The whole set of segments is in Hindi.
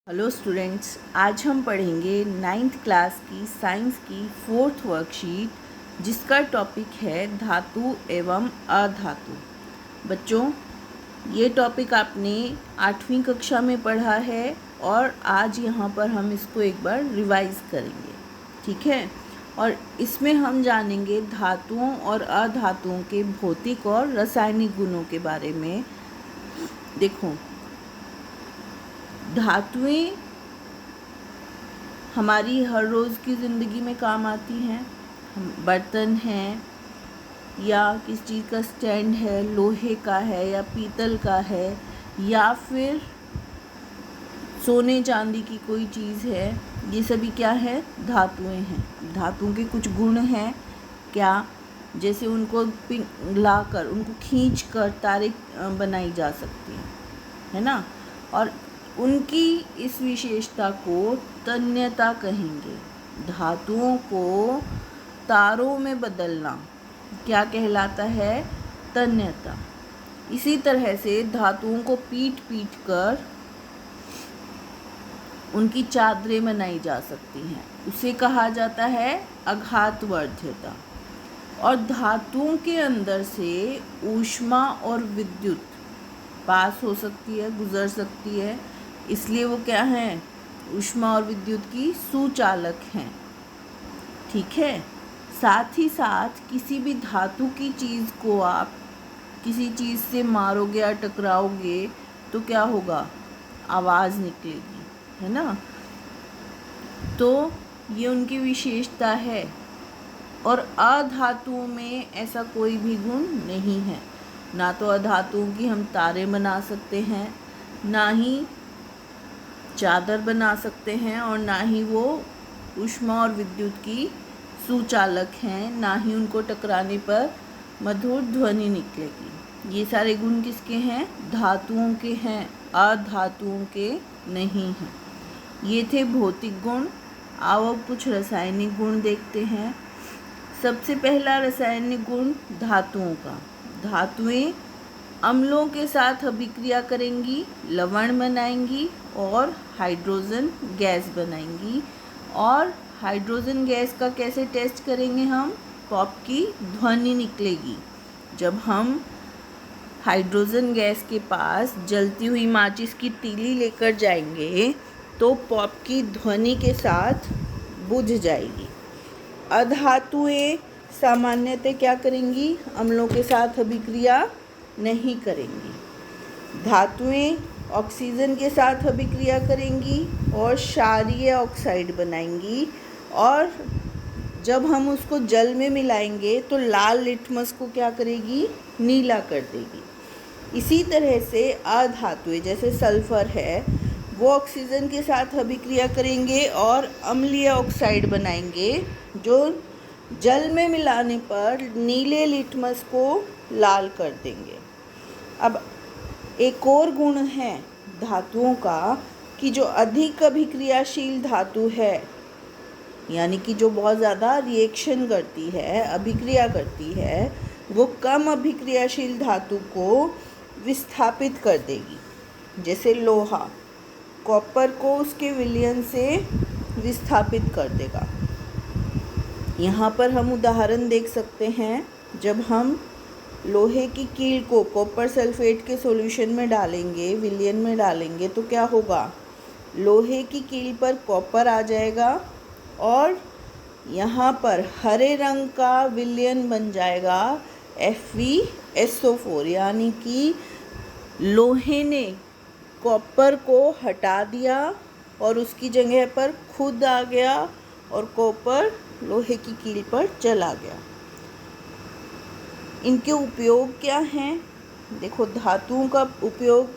हेलो स्टूडेंट्स, आज हम पढ़ेंगे नाइन्थ क्लास की साइंस की फोर्थ वर्कशीट जिसका टॉपिक है धातु एवं अधातु। बच्चों, ये टॉपिक आपने 8वीं कक्षा में पढ़ा है और आज यहाँ पर हम इसको एक बार रिवाइज करेंगे, ठीक है। और इसमें हम जानेंगे धातुओं और अधातुओं के भौतिक और रासायनिक गुणों के बारे में। देखो, धातुएं हमारी हर रोज़ की ज़िंदगी में काम आती हैं। बर्तन हैं या किसी चीज़ का स्टैंड है, लोहे का है या पीतल का है, या फिर सोने चांदी की कोई चीज़ है, ये सभी क्या है? धातुएं हैं। धातुओं के कुछ गुण हैं क्या? जैसे उनको पिघलाकर, उनको खींचकर तारे बनाई जा सकती है ना। और उनकी इस विशेषता को तन्यता कहेंगे। धातुओं को तारों में बदलना क्या कहलाता है? तन्यता। इसी तरह से धातुओं को पीट कर उनकी चादरें बनाई जा सकती हैं, उसे कहा जाता है आघातवर्ध्यता। और धातुओं के अंदर से ऊष्मा और विद्युत पास हो सकती है, गुजर सकती है, इसलिए वो क्या हैं? ऊष्मा और विद्युत की सुचालक हैं, ठीक है। साथ ही साथ किसी भी धातु की चीज़ को आप किसी चीज़ से मारोगे या टकराओगे तो क्या होगा? आवाज़ निकलेगी, है ना। तो ये उनकी विशेषता है। और अधातुओं में ऐसा कोई भी गुण नहीं है। ना तो अधातुओं की हम तारे बना सकते हैं, ना ही चादर बना सकते हैं, और ना ही वो ऊष्मा और विद्युत की सुचालक हैं, ना ही उनको टकराने पर मधुर ध्वनि निकलेगी। ये सारे गुण किसके हैं? धातुओं के हैं, अधातुओं के नहीं हैं। ये थे भौतिक गुण। आओ अब कुछ रासायनिक गुण देखते हैं। सबसे पहला रासायनिक गुण धातुओं का। धातुएं अम्लों के साथ अभिक्रिया करेंगी, लवण बनाएंगी और हाइड्रोजन गैस बनाएंगी। और हाइड्रोजन गैस का कैसे टेस्ट करेंगे हम? पॉप की ध्वनि निकलेगी। जब हम हाइड्रोजन गैस के पास जलती हुई माचिस की तीली लेकर जाएंगे तो पॉप की ध्वनि के साथ बुझ जाएगी। अधातुएं सामान्यतः क्या करेंगी? अम्लों के साथ अभिक्रिया नहीं करेंगी। धातुएं ऑक्सीजन के साथ अभिक्रिया करेंगी और क्षारीय ऑक्साइड बनाएंगी, और जब हम उसको जल में मिलाएंगे तो लाल लिटमस को क्या करेगी? नीला कर देगी। इसी तरह से अधातुएं जैसे सल्फर है, वो ऑक्सीजन के साथ अभिक्रिया करेंगे और अम्लीय ऑक्साइड बनाएंगे, जो जल में मिलाने पर नीले लिटमस को लाल कर देंगे। अब एक और गुण है धातुओं का कि जो अधिक अभिक्रियाशील धातु है, यानी कि जो बहुत ज़्यादा रिएक्शन करती है, अभिक्रिया करती है, वो कम अभिक्रियाशील धातु को विस्थापित कर देगी। जैसे लोहा कॉपर को उसके विलयन से विस्थापित कर देगा। यहाँ पर हम उदाहरण देख सकते हैं। जब हम लोहे की कील को कॉपर सल्फेट के सॉल्यूशन में डालेंगे, विलयन में डालेंगे, तो क्या होगा? लोहे की कील पर कॉपर आ जाएगा और यहाँ पर हरे रंग का विलयन बन जाएगा FeSO4, यानी कि लोहे ने कॉपर को हटा दिया और उसकी जगह पर खुद आ गया और कॉपर लोहे की कील पर चला गया। इनके उपयोग क्या हैं? देखो, धातुओं का उपयोग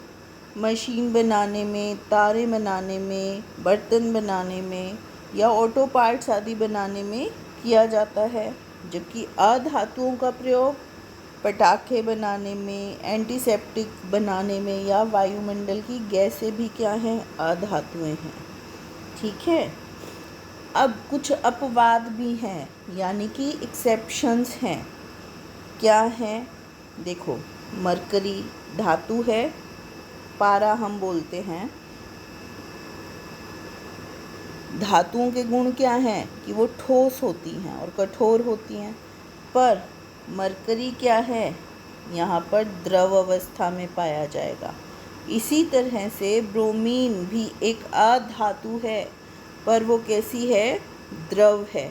मशीन बनाने में, तारे बनाने में, बर्तन बनाने में या ऑटो पार्ट्स आदि बनाने में किया जाता है, जबकि अधातुओं का प्रयोग पटाखे बनाने में, एंटीसेप्टिक बनाने में या वायुमंडल की गैसें भी क्या हैं? अधातुएं हैं, ठीक है। अब कुछ अपवाद भी हैं, यानी कि एक्सेप्शंस हैं। क्या हैं? देखो, मरकरी धातु है, पारा हम बोलते हैं, धातुओं के गुण क्या हैं कि वो ठोस होती हैं और कठोर होती हैं, पर मरकरी क्या है, यहाँ पर द्रव अवस्था में पाया जाएगा। इसी तरह से ब्रोमीन भी एक अधातु है, पर वो कैसी है, द्रव है।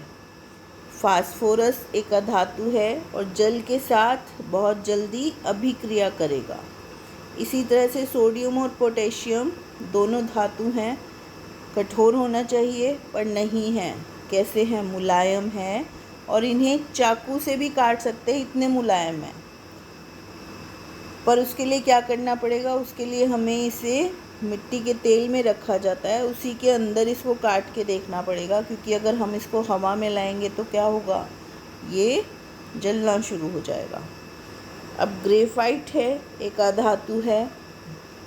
फास्फोरस एक अधातु है और जल के साथ बहुत जल्दी अभिक्रिया करेगा। इसी तरह से सोडियम और पोटेशियम दोनों धातु हैं, कठोर होना चाहिए पर नहीं है। कैसे हैं, मुलायम है और इन्हें चाकू से भी काट सकते हैं, इतने मुलायम हैं। पर उसके लिए क्या करना पड़ेगा, उसके लिए हमें इसे मिट्टी के तेल में रखा जाता है, उसी के अंदर इसको काट के देखना पड़ेगा, क्योंकि अगर हम इसको हवा में लाएंगे तो क्या होगा, ये जलना शुरू हो जाएगा। अब ग्रेफाइट है, एक अधातु है।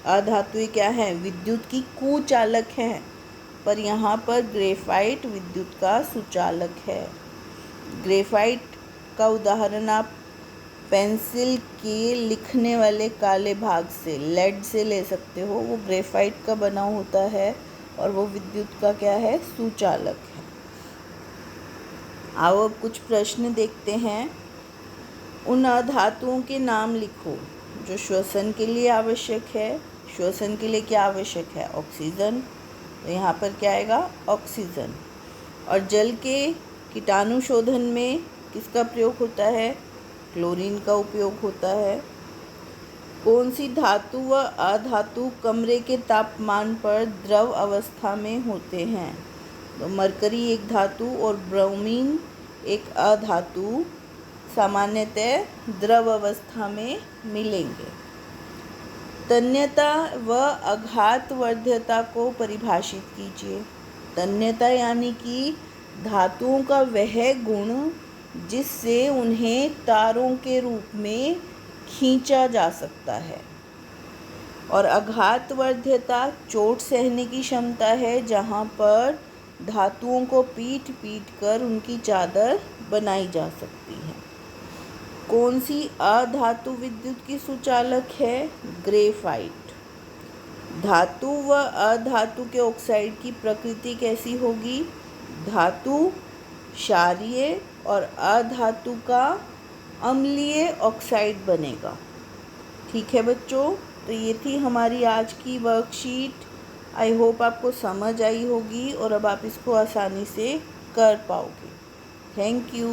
अधातु क्या है, विद्युत की कुचालक है, पर यहाँ पर ग्रेफाइट विद्युत का सुचालक है। ग्रेफाइट का उदाहरण आप पेंसिल के लिखने वाले काले भाग से, लेड से ले सकते हो। वो ग्रेफाइट का बना होता है और वो विद्युत का क्या है, सुचालक है। आओ अब कुछ प्रश्न देखते हैं। उन अधातुओं के नाम लिखो जो श्वसन के लिए आवश्यक है। श्वसन के लिए क्या आवश्यक है, ऑक्सीजन, तो यहाँ पर क्या आएगा, ऑक्सीजन। और जल के कीटाणु शोधन में किसका प्रयोग होता है, क्लोरीन का उपयोग होता है। कौन सी धातु व अधातु कमरे के तापमान पर द्रव अवस्था में होते हैं, तो मरकरी एक धातु और ब्रोमीन एक अधातु सामान्यतः द्रव अवस्था में मिलेंगे। तन्यता व आघातवर्ध्यता को परिभाषित कीजिए। तन्यता यानी कि धातुओं का वह गुण जिससे उन्हें तारों के रूप में खींचा जा सकता है, और आघातवर्ध्यता चोट सहने की क्षमता है, जहाँ पर धातुओं को पीट कर उनकी चादर बनाई जा सकती है। कौन सी अधातु विद्युत की सुचालक है, ग्रेफाइट। धातु व अधातु के ऑक्साइड की प्रकृति कैसी होगी, धातु क्षारीय और अधातु का अम्लीय ऑक्साइड बनेगा। ठीक है बच्चों, तो ये थी हमारी आज की वर्कशीट। आई होप आपको समझ आई होगी और अब आप इसको आसानी से कर पाओगे। Thank you.